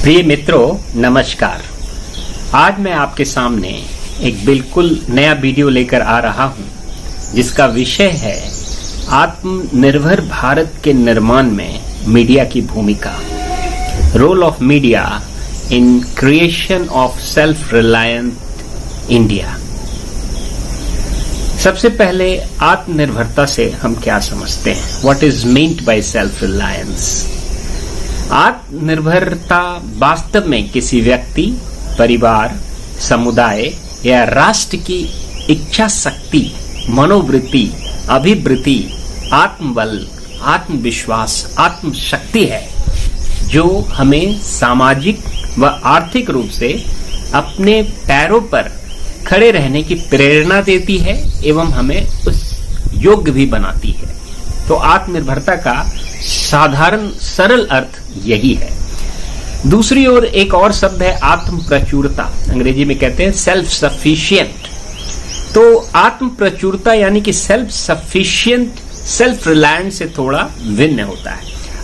प्रिय मित्रों, नमस्कार। आज मैं आपके सामने एक बिल्कुल नया वीडियो लेकर आ रहा हूं, जिसका विषय है आत्मनिर्भर भारत के निर्माण में मीडिया की भूमिका, role of media in creation of self reliant India. सबसे पहले आत्मनिर्भरता से हम क्या समझते हैं? What is meant by self reliance? आत्मनिर्भरता वास्तव में किसी व्यक्ति, परिवार, समुदाय या राष्ट्र की इच्छा शक्ति, मनोवृत्ति, अभिवृत्ति, आत्मबल, आत्मविश्वास, आत्मशक्ति है, जो हमें सामाजिक व आर्थिक रूप से अपने पैरों पर खड़े रहने की प्रेरणा देती है एवं हमें उस योग्य भी बनाती है। तो आत्मनिर्भरता का साधारण सरल अर्थ यही है। दूसरी ओर एक और शब्द है आत्म प्रचुरता, अंग्रेजी में कहते हैं सेल्फ सफिशिएंट। तो आत्म प्रचुरता यानी कि सेल्फ सफिशिएंट सेल्फ रिलायंट से थोड़ा भिन्न होता है।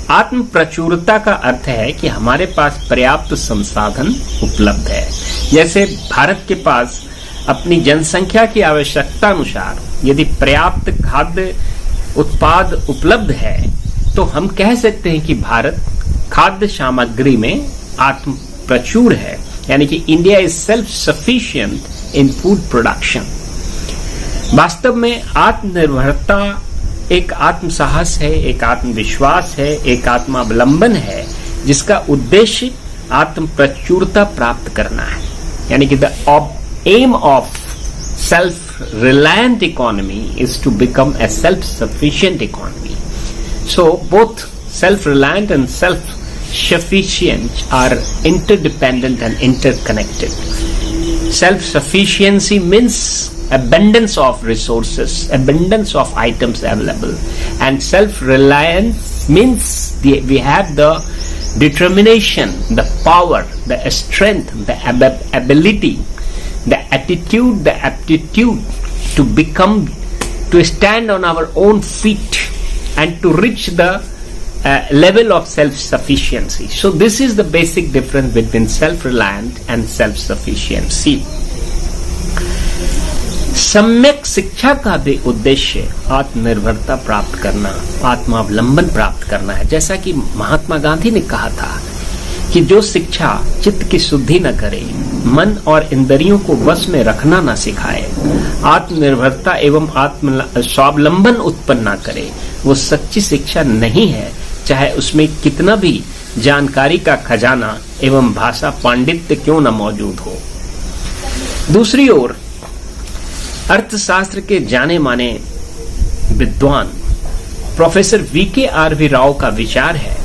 आत्म प्रचुरता का अर्थ है कि हमारे पास पर्याप्त संसाधन उपलब्ध है। जैसे भारत के पास अपनी जनसंख्या की आवश्यकता अनुसार यदि पर्याप्त खाद्य उत्पाद उपलब्ध है, तो हम कह सकते हैं कि भारत खाद्य सामग्री में आत्म प्रचुर है, यानी कि India is self sufficient in food production. वास्तव में आत्मनिर्भरता एक आत्म साहस है, एक आत्मविश्वास है, एक आत्मावलंबन है, जिसका उद्देश्य आत्म प्रचुरता प्राप्त करना है। यानी कि the aim of self reliant economy is to become a self-sufficient economy. So both self-reliant and self-sufficient are interdependent and interconnected. Self-sufficiency means abundance of resources, abundance of items available, and self-reliance means we have the determination, the power, the strength, the ability, the attitude, the aptitude to stand on our own feet and to reach the level of self-sufficiency. So this is the basic difference between self-reliant and self-sufficiency. सम्यक शिक्षा का भी उद्देश्य आत्मनिर्भरता प्राप्त करना, आत्मावलंबन प्राप्त करना है। जैसा कि महात्मा गांधी ने कहा था कि जो शिक्षा चित्त की शुद्धि न करे, मन और इंद्रियों को वश में रखना न सिखाए, आत्मनिर्भरता एवं आत्म स्वावलंबन उत्पन्न न करे, वो सच्ची शिक्षा नहीं है, चाहे उसमें कितना भी जानकारी का खजाना एवं भाषा पांडित्य क्यों न मौजूद हो। दूसरी ओर अर्थशास्त्र के जाने माने विद्वान प्रोफेसर VKRV राव का विचार है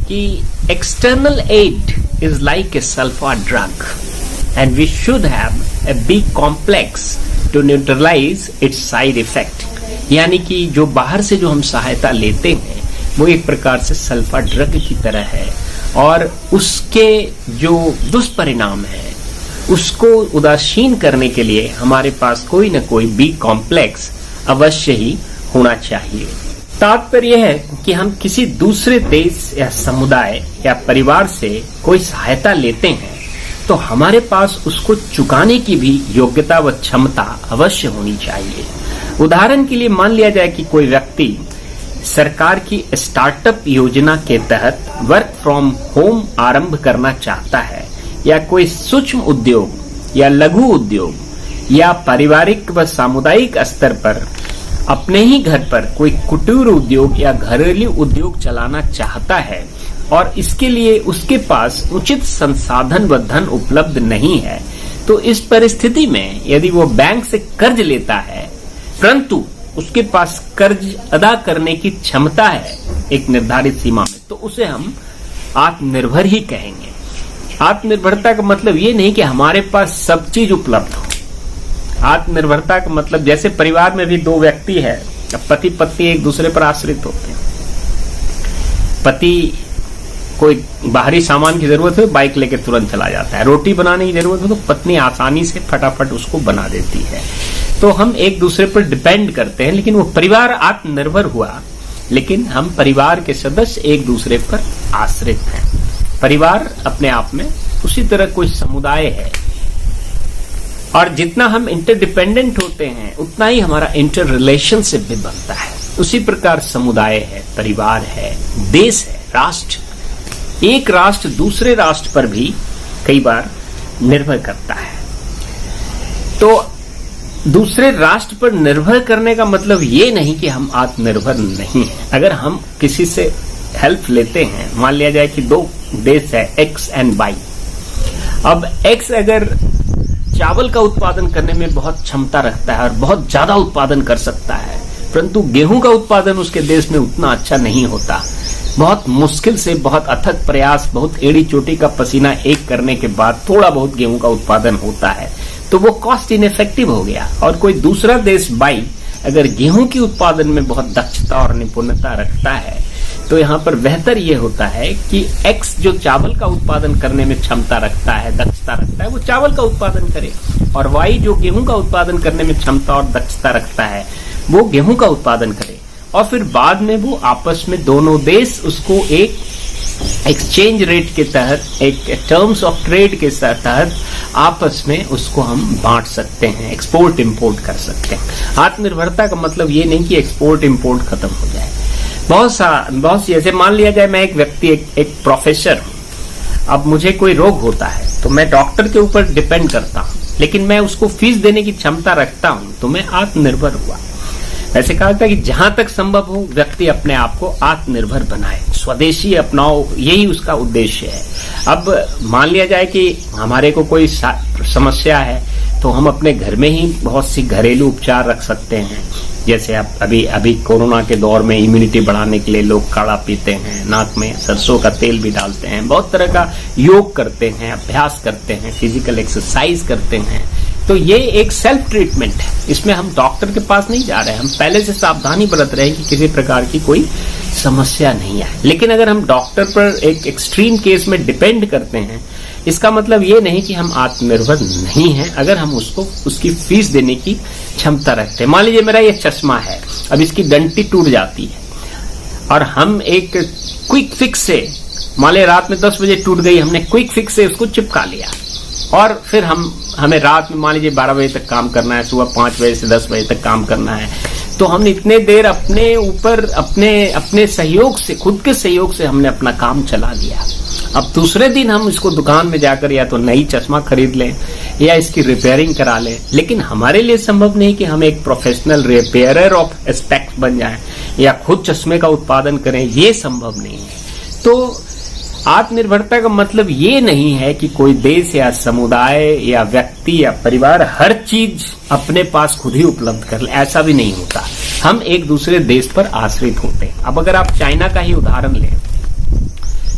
कि external aid is like a sulfur drug and we should have a B complex to neutralize its side effect। यानी कि जो बाहर से जो हम सहायता लेते हैं वो एक प्रकार से सल्फा ड्रग की तरह है, और उसके जो दुष्परिणाम है उसको उदासीन करने के लिए हमारे पास कोई न कोई B कॉम्प्लेक्स अवश्य ही होना चाहिए। तात्पर्य है कि हम किसी दूसरे देश या समुदाय या परिवार से कोई सहायता लेते हैं तो हमारे पास उसको चुकाने की भी योग्यता व क्षमता अवश्य होनी चाहिए। उदाहरण के लिए मान लिया जाए कि कोई व्यक्ति सरकार की स्टार्टअप योजना के तहत वर्क फ्रॉम होम आरंभ करना चाहता है, या कोई सूक्ष्म उद्योग या लघु उद्योग या पारिवारिक व सामुदायिक स्तर पर अपने ही घर पर कोई कुटीर उद्योग या घरेलू उद्योग चलाना चाहता है, और इसके लिए उसके पास उचित संसाधन व धन उपलब्ध नहीं है, तो इस परिस्थिति में यदि वो बैंक से कर्ज लेता है परंतु उसके पास कर्ज अदा करने की क्षमता है एक निर्धारित सीमा में, तो उसे हम आत्मनिर्भर ही कहेंगे। आत्मनिर्भरता का मतलब ये नहीं कि हमारे पास सब चीज उपलब्ध हो। आत्मनिर्भरता का मतलब जैसे परिवार में भी दो व्यक्ति है, पति पत्नी एक दूसरे पर आश्रित होते हैं। पति कोई बाहरी सामान की जरूरत है, बाइक लेके तुरंत चला जाता है। रोटी बनाने की जरूरत हो तो पत्नी आसानी से फटाफट उसको बना देती है। तो हम एक दूसरे पर डिपेंड करते हैं, लेकिन वो परिवार आत्मनिर्भर हुआ, लेकिन हम परिवार के सदस्य एक दूसरे पर आश्रित हैं। परिवार अपने आप में उसी तरह कोई समुदाय है, और जितना हम इंटरडिपेंडेंट होते हैं उतना ही हमारा इंटर रिलेशनशिप भी बनता है। उसी प्रकार समुदाय है, परिवार है, देश है, राष्ट्र। एक राष्ट्र दूसरे राष्ट्र पर भी कई बार निर्भर करता है। तो दूसरे राष्ट्र पर निर्भर करने का मतलब ये नहीं कि हम आत्मनिर्भर नहीं हैं। अगर हम किसी से हेल्प लेते हैं, मान लिया जाए कि दो देश है एक्स एंड वाई। अब एक्स अगर चावल का उत्पादन करने में बहुत क्षमता रखता है और बहुत ज्यादा उत्पादन कर सकता है, परंतु गेहूं का उत्पादन उसके देश में उतना अच्छा नहीं होता। बहुत मुश्किल से, बहुत अथक प्रयास, बहुत एड़ी चोटी का पसीना एक करने के बाद थोड़ा बहुत गेहूं का उत्पादन होता है, तो वो कॉस्ट इनइफेक्टिव हो गया। और कोई दूसरा देश बाई अगर गेहूं के उत्पादन में बहुत दक्षता और निपुणता रखता है, तो यहाँ पर बेहतर ये होता है कि एक्स जो चावल का उत्पादन करने में क्षमता रखता है, दक्षता रखता है, वो चावल का उत्पादन करे, और वाई जो गेहूं का उत्पादन करने में क्षमता और दक्षता रखता है, वो गेहूं का उत्पादन करे। और फिर बाद में वो आपस में दोनों देश उसको एक एक्सचेंज रेट के तहत, एक टर्म्स ऑफ ट्रेड के तहत आपस में उसको हम बांट सकते हैं, एक्सपोर्ट इंपोर्ट कर सकते हैं। आत्मनिर्भरता का मतलब ये नहीं कि एक्सपोर्ट इंपोर्ट खत्म हो जाए। बहुत सी, जैसे मान लिया जाए मैं एक व्यक्ति, एक प्रोफेसर हूं, अब मुझे कोई रोग होता है तो मैं डॉक्टर के ऊपर डिपेंड करता हूं, लेकिन मैं उसको फीस देने की क्षमता रखता हूं, तो मैं आत्मनिर्भर हुआ। वैसे कहा था कि जहां तक संभव हो व्यक्ति अपने आप को आत्मनिर्भर बनाए, स्वदेशी अपनाओ, यही उसका उद्देश्य है। अब मान लिया जाए कि हमारे को कोई समस्या है, तो हम अपने घर में ही बहुत सी घरेलू उपचार रख सकते हैं। जैसे आप अभी कोरोना के दौर में इम्यूनिटी बढ़ाने के लिए लोग काढ़ा पीते हैं, नाक में सरसों का तेल भी डालते हैं, बहुत तरह का योग करते हैं, अभ्यास करते हैं, फिजिकल एक्सरसाइज करते हैं। तो ये एक सेल्फ ट्रीटमेंट है, इसमें हम डॉक्टर के पास नहीं जा रहे हैं, हम पहले से सावधानी बरत रहे हैं कि किसी प्रकार की कोई समस्या नहीं आए। लेकिन अगर हम डॉक्टर पर एक एक्सट्रीम केस में डिपेंड करते हैं, इसका मतलब ये नहीं कि हम आत्मनिर्भर नहीं हैं, अगर हम उसको उसकी फीस देने की क्षमता रखते हैं। मान लीजिए मेरा ये चश्मा है, अब इसकी डंटी टूट जाती है, और हम एक क्विक फिक्स से, मान लीजिए रात में 10 बजे टूट गई, हमने क्विक फिक्स से उसको चिपका लिया, और फिर हमें रात में मान लीजिए 12 बजे तक काम करना है, सुबह 5 बजे से 10 बजे तक काम करना है, तो हमने इतने देर अपने ऊपर अपने सहयोग से, खुद के सहयोग से हमने अपना काम चला लिया। अब दूसरे दिन हम इसको दुकान में जाकर या तो नई चश्मा खरीद लें या इसकी रिपेयरिंग करा लें, लेकिन हमारे लिए संभव नहीं कि हम एक प्रोफेशनल रिपेयरर ऑफ स्पेक्स बन जाएं या खुद चश्मे का उत्पादन करें, ये संभव नहीं है। तो आत्मनिर्भरता का मतलब ये नहीं है कि कोई देश या समुदाय या व्यक्ति या परिवार हर चीज अपने पास खुद ही उपलब्ध कर ले, ऐसा भी नहीं होता। हम एक दूसरे देश पर आश्रित होते हैं। अब अगर आप चाइना का ही उदाहरण लें,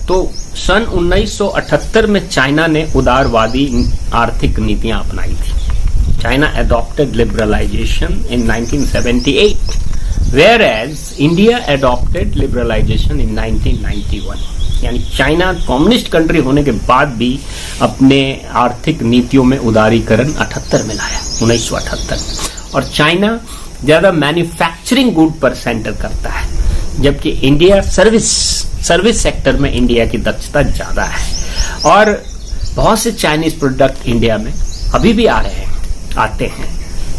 तो सन 1978 में चाइना ने उदारवादी आर्थिक नीतियां अपनाई थी। China adopted liberalization in 1978, whereas India adopted liberalization in 1991. यानी चाइना कम्युनिस्ट कंट्री होने के बाद भी अपने आर्थिक नीतियों में उदारीकरण 78 में लाया, 1978। और चाइना ज्यादा मैन्युफैक्चरिंग गुड पर सेंटर करता है, जबकि इंडिया सर्विस सेक्टर में इंडिया की दक्षता ज्यादा है। और बहुत से चाइनीज प्रोडक्ट इंडिया में अभी भी आते हैं,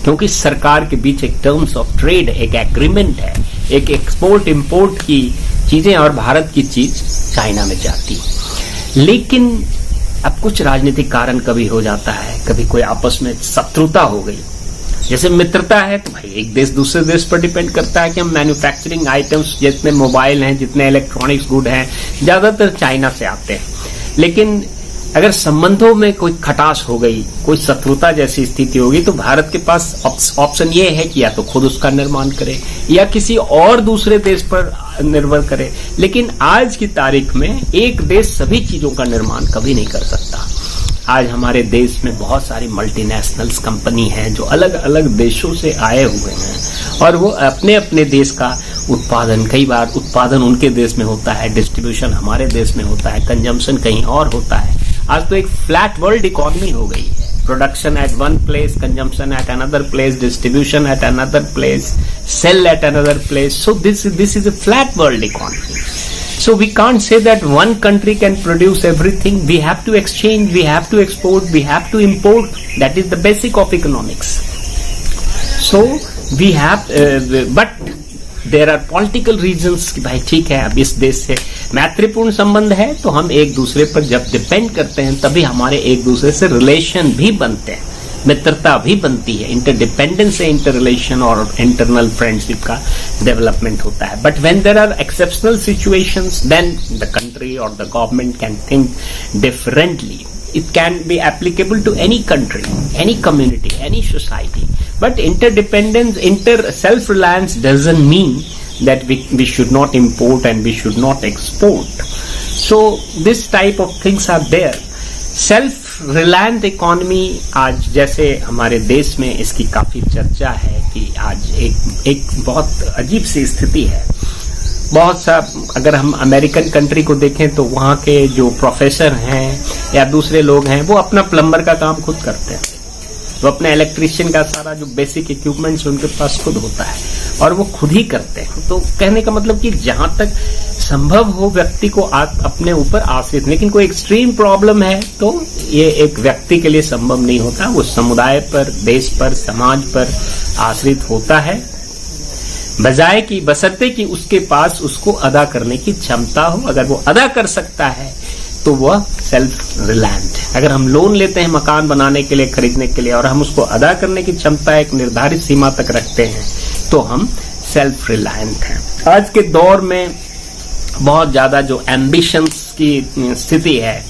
क्योंकि सरकार के बीच एक टर्म्स ऑफ ट्रेड, एक एग्रीमेंट है, एक एक्सपोर्ट इंपोर्ट की चीजें, और भारत की चीज चाइना में जाती। लेकिन अब कुछ राजनीतिक कारण कभी हो जाता है, कभी कोई आपस में शत्रुता हो गई, जैसे मित्रता है तो भाई एक देश दूसरे देश पर डिपेंड करता है कि हम मैन्युफैक्चरिंग आइटम्स, जितने मोबाइल हैं, जितने इलेक्ट्रॉनिक्स गुड हैं, ज्यादातर चाइना से आते हैं। लेकिन अगर संबंधों में कोई खटास हो गई, कोई शत्रुता जैसी स्थिति होगी, तो भारत के पास ऑप्शन ये है कि या तो खुद उसका निर्माण करे या किसी और दूसरे देश पर निर्भर करे। लेकिन आज की तारीख में एक देश सभी चीजों का निर्माण कभी नहीं कर सकता। आज हमारे देश में बहुत सारी मल्टीनेशनल्स कंपनी हैं जो अलग अलग देशों से आए हुए हैं, और वो अपने अपने देश का उत्पादन, कई बार उत्पादन उनके देश में होता है, डिस्ट्रीब्यूशन हमारे देश में होता है, कंजम्पशन कहीं और होता है। आज तो एक फ्लैट वर्ल्ड इकोनॉमी हो गई है, production at one place, consumption at another place, distribution at another place, sale at another place. So this is a flat world economy. So we can't say that one country can produce everything. We have to exchange, we have to export, we have to import. That is the basic of economics. So we have, but there are political reasons कि भाई ठीक है, अब इस देश से मैत्रीपूर्ण संबंध है तो हम एक दूसरे पर जब डिपेंड करते हैं तभी हमारे एक दूसरे से रिलेशन भी बनते हैं, मित्रता भी बनती है, इंटरडिपेंडेंस से इंटर रिलेशन और इंटरनल फ्रेंडशिप का डेवलपमेंट होता है. But when there are exceptional situations then the country और the government can think differently. It can be applicable to any country, any community, any society. But interdependence, self-reliance doesn't mean that we should not import and we should not export. So this type of things are there. Self-reliant economy आज जैसे हमारे देश में इसकी काफी चर्चा है कि आज एक बहुत अजीब सी स्थिति है. बहुत सा अगर हम अमेरिकन कंट्री को देखें तो वहाँ के जो प्रोफेसर हैं या दूसरे लोग हैं वो अपना प्लम्बर का काम खुद करते हैं, वो अपने इलेक्ट्रिशियन का सारा जो बेसिक इक्विपमेंट्स उनके पास खुद होता है और वो खुद ही करते हैं. तो कहने का मतलब कि जहां तक संभव हो व्यक्ति को अपने ऊपर आश्रित, लेकिन कोई एक्सट्रीम प्रॉब्लम है तो ये एक व्यक्ति के लिए संभव नहीं होता, वो समुदाय पर, देश पर, समाज पर आश्रित होता है, बजाय कि बशर्ते कि उसके पास उसको अदा करने की क्षमता हो. अगर वो अदा कर सकता है तो वह सेल्फ रिलायंट है. अगर हम लोन लेते हैं मकान बनाने के लिए, खरीदने के लिए, और हम उसको अदा करने की क्षमता एक निर्धारित सीमा तक रखते हैं तो हम सेल्फ रिलायंट हैं. आज के दौर में बहुत ज्यादा जो एम्बिशंस की स्थिति है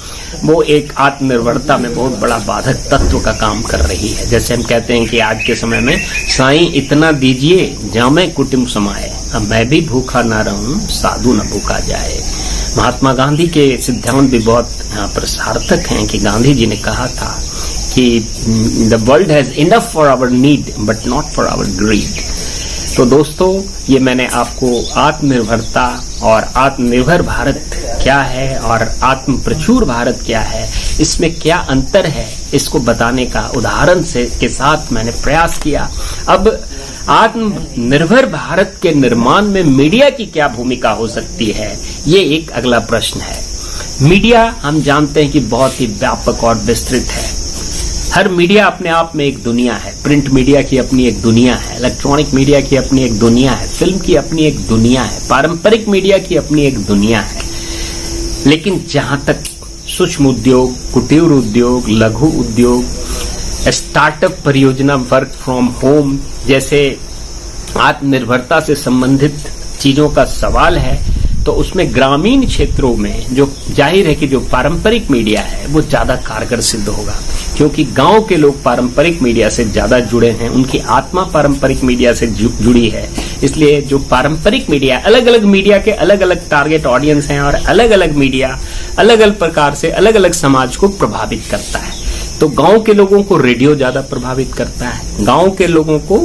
वो एक आत्मनिर्भरता में बहुत बड़ा बाधक तत्व का काम कर रही है. जैसे हम कहते हैं कि आज के समय में साईं इतना दीजिए जामे कुटुंब समाए, अब मैं भी भूखा ना रहूं साधु न भूखा जाए. महात्मा गांधी के सिद्धांत भी बहुत यहाँ पर सार्थक हैं कि गांधी जी ने कहा था कि the world has enough for our need but not for our greed. तो दोस्तों ये मैंने आपको आत्मनिर्भरता और आत्मनिर्भर भारत क्या है और आत्म प्रचुर भारत क्या है, इसमें क्या अंतर है, इसको बताने का उदाहरण के साथ मैंने प्रयास किया. अब आत्मनिर्भर भारत के निर्माण में मीडिया की क्या भूमिका हो सकती है, ये एक अगला प्रश्न है. मीडिया हम जानते हैं कि बहुत ही व्यापक और विस्तृत है. हर मीडिया अपने आप में एक दुनिया है. प्रिंट मीडिया की अपनी एक दुनिया है, इलेक्ट्रॉनिक मीडिया की अपनी एक दुनिया है, फिल्म की अपनी एक दुनिया है, पारंपरिक मीडिया की अपनी एक दुनिया है. लेकिन जहां तक सूक्ष्म उद्योग, कुटीर उद्योग, लघु उद्योग, स्टार्टअप परियोजना, वर्क फ्रॉम होम जैसे आत्मनिर्भरता से संबंधित चीजों का सवाल है तो उसमें ग्रामीण क्षेत्रों में जो जाहिर है कि जो पारंपरिक मीडिया है वो ज्यादा कारगर सिद्ध होगा, क्योंकि गांव के लोग पारंपरिक मीडिया से ज्यादा जुड़े हैं, उनकी आत्मा पारंपरिक मीडिया से जुड़ी है. इसलिए जो पारंपरिक मीडिया, अलग अलग मीडिया के अलग अलग टारगेट ऑडियंस हैं और अलग अलग मीडिया अलग अलग प्रकार से अलग अलग समाज को प्रभावित करता है. तो गांव के लोगों को रेडियो ज्यादा प्रभावित करता है. गांव के लोगों को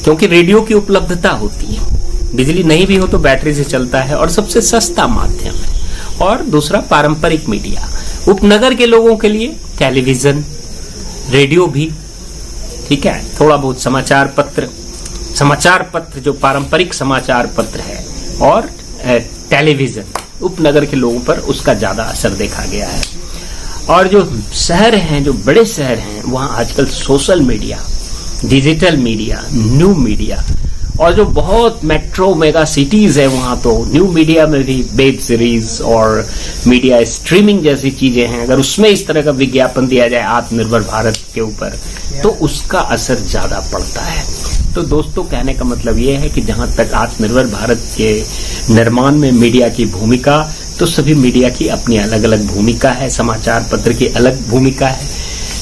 क्योंकि रेडियो की उपलब्धता होती है, बिजली नहीं भी हो तो बैटरी से चलता है और सबसे सस्ता माध्यम है. और दूसरा पारंपरिक मीडिया. उपनगर के लोगों के लिए टेलीविजन, रेडियो भी ठीक है, थोड़ा बहुत समाचार पत्र जो पारंपरिक समाचार पत्र है, और टेलीविजन उपनगर के लोगों पर उसका ज्यादा असर देखा गया है. और जो शहर हैं, जो बड़े शहर हैं, वहां आजकल social media, digital media, new media, और जो बहुत मेट्रो मेगा सिटीज है वहां तो न्यू मीडिया में भी वेब सीरीज और मीडिया स्ट्रीमिंग जैसी चीजें हैं. अगर उसमें इस तरह का विज्ञापन दिया जाए आत्मनिर्भर भारत के ऊपर तो उसका असर ज्यादा पड़ता है. तो दोस्तों कहने का मतलब ये है कि जहां तक आत्मनिर्भर भारत के निर्माण में मीडिया की भूमिका, तो सभी मीडिया की अपनी अलग अलग भूमिका है. समाचार पत्र की अलग भूमिका है.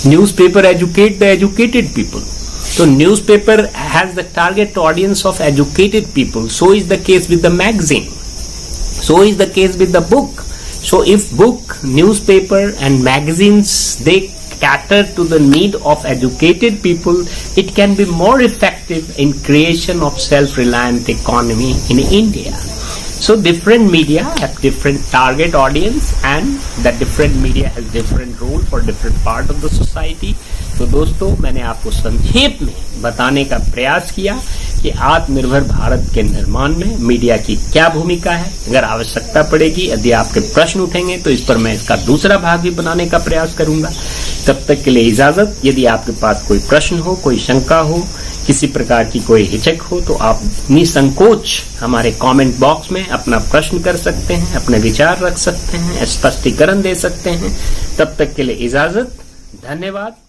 Newspaper educate the educated people. So newspaper has the target audience of educated people. So is the case with the magazine. So is the case with the book. So if book, newspaper and magazines, they cater to the need of educated people, it can be more effective in creation of self-reliant economy in India. So different media have different target audience and that different media has different role for different part of the society. तो दोस्तों, मैंने आपको संक्षेप में बताने का प्रयास किया कि आत्मनिर्भर भारत के निर्माण में मीडिया की क्या भूमिका है। अगर आवश्यकता पड़ेगी, यदि आपके प्रश्न उठेंगे तो इस पर मैं इसका दूसरा भाग भी बनाने का प्रयास करूंगा। तब तक के लिए इजाजत। यदि आपके पास कोई प्रश्न हो, कोई शंका हो, किसी प्रकार की कोई हिचक हो, तो आप निसंकोच हमारे कमेंट बॉक्स में अपना प्रश्न कर सकते हैं, अपने विचार रख सकते हैं, स्पष्टीकरण दे सकते हैं। तब तक के लिए इजाजत। धन्यवाद।